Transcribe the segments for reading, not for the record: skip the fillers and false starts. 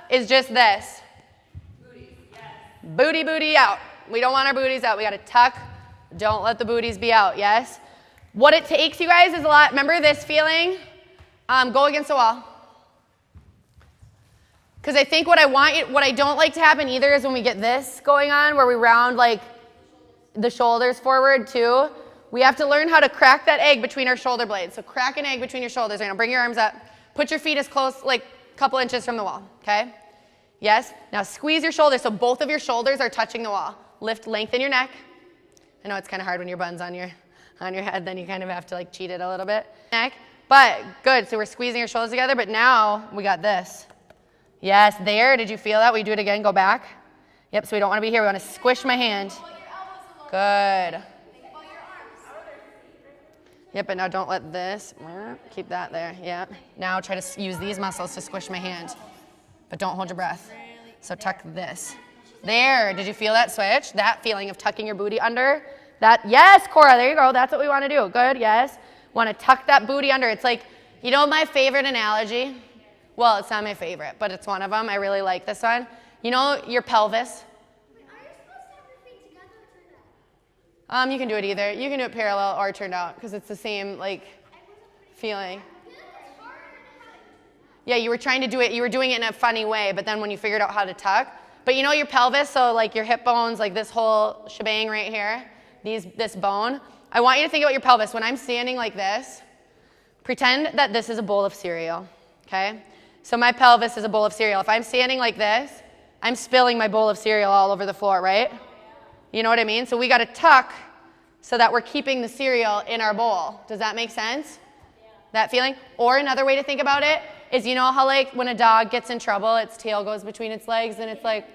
is just this. Booty, booty out. We don't want our booties out. We got to tuck. Don't let the booties be out, yes? What it takes, you guys, is a lot. Remember this feeling? Go against the wall. Because I think what I don't like to happen either is when we get this going on, where we round like the shoulders forward too. We have to learn how to crack that egg between our shoulder blades. So crack an egg between your shoulders. Right now, bring your arms up. Put your feet as close, like a couple inches from the wall, okay? Yes? Now squeeze your shoulders so both of your shoulders are touching the wall. Lift, lengthen your neck. I know it's kind of hard when your bun's on your head, then you kind of have to like cheat it a little bit. Neck, but good, so we're squeezing your shoulders together, but now we got this. Yes, there, did you feel that? We do it again, go back. Yep, so we don't want to be here, we want to squish my hand. Good. Yep, but now don't let this, keep that there, yep. Now try to use these muscles to squish my hand, but don't hold your breath. So tuck this. There, did you feel that switch? That feeling of tucking your booty under? That, yes, Cora, there you go, that's what we want to do. Good, yes. Want to tuck that booty under. It's like, you know my favorite analogy? Well, it's not my favorite, but it's one of them. I really like this one. You know your pelvis? Wait, are you supposed to have your feet together or turned out? You can do it either. You can do it parallel or turned out because it's the same like feeling. Yeah, you were trying to do it. You were doing it in a funny way, but then when you figured out how to tuck, but you know your pelvis, so like your hip bones, like this whole shebang right here, this bone. I want you to think about your pelvis. When I'm standing like this, pretend that this is a bowl of cereal, okay? So my pelvis is a bowl of cereal. If I'm standing like this, I'm spilling my bowl of cereal all over the floor, right? You know what I mean? So we got to tuck so that we're keeping the cereal in our bowl. Does that make sense? Yeah. That feeling? Or another way to think about it is, you know how like when a dog gets in trouble, its tail goes between its legs and it's like,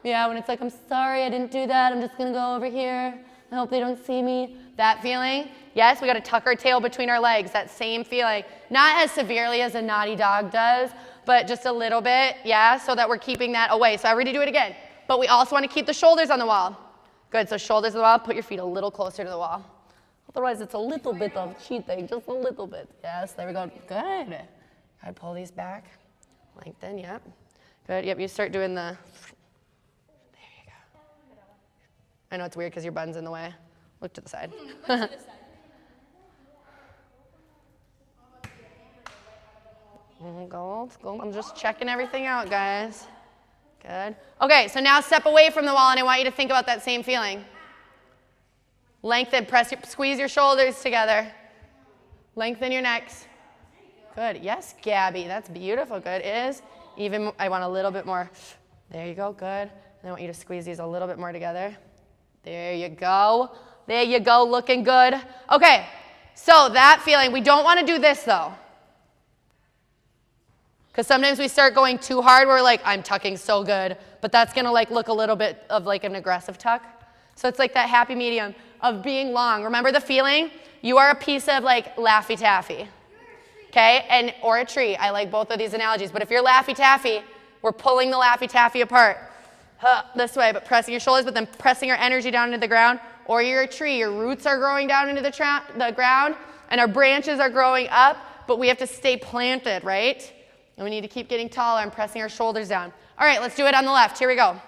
yeah, when it's like, I'm sorry, I didn't do that. I'm just going to go over here. I hope they don't see me. That feeling? Yes, we got to tuck our tail between our legs. That same feeling. Not as severely as a naughty dog does, but just a little bit, yeah, so that we're keeping that away. So I already do it again. But we also want to keep the shoulders on the wall. Good, so shoulders on the wall. Put your feet a little closer to the wall. Otherwise, it's a little bit of cheating, just a little bit. Yes, there we go. Good. Try to pull these back. Lengthen, yep. Good, yep, you start doing the... I know it's weird because your bun's in the way. Look to the side. Go. I'm just checking everything out, guys. Good. Okay, so now step away from the wall, and I want you to think about that same feeling. Lengthen, squeeze your shoulders together. Lengthen your necks. Good. Yes, Gabby, that's beautiful. Good. I want a little bit more. There you go. Good. And I want you to squeeze these a little bit more together. There you go. There you go, looking good. Okay, so that feeling, we don't want to do this though. Because sometimes we start going too hard, we're like, I'm tucking so good, but that's gonna like look a little bit of like an aggressive tuck. So it's like that happy medium of being long. Remember the feeling? You are a piece of like Laffy Taffy, okay? Or a tree, I like both of these analogies, but if you're Laffy Taffy, we're pulling the Laffy Taffy apart. This way, but pressing your shoulders, but then pressing your energy down into the ground. Or you're a tree, your roots are growing down into the ground, and our branches are growing up, but we have to stay planted, right? And we need to keep getting taller and pressing our shoulders down. All right, let's do it on the left. Here we go.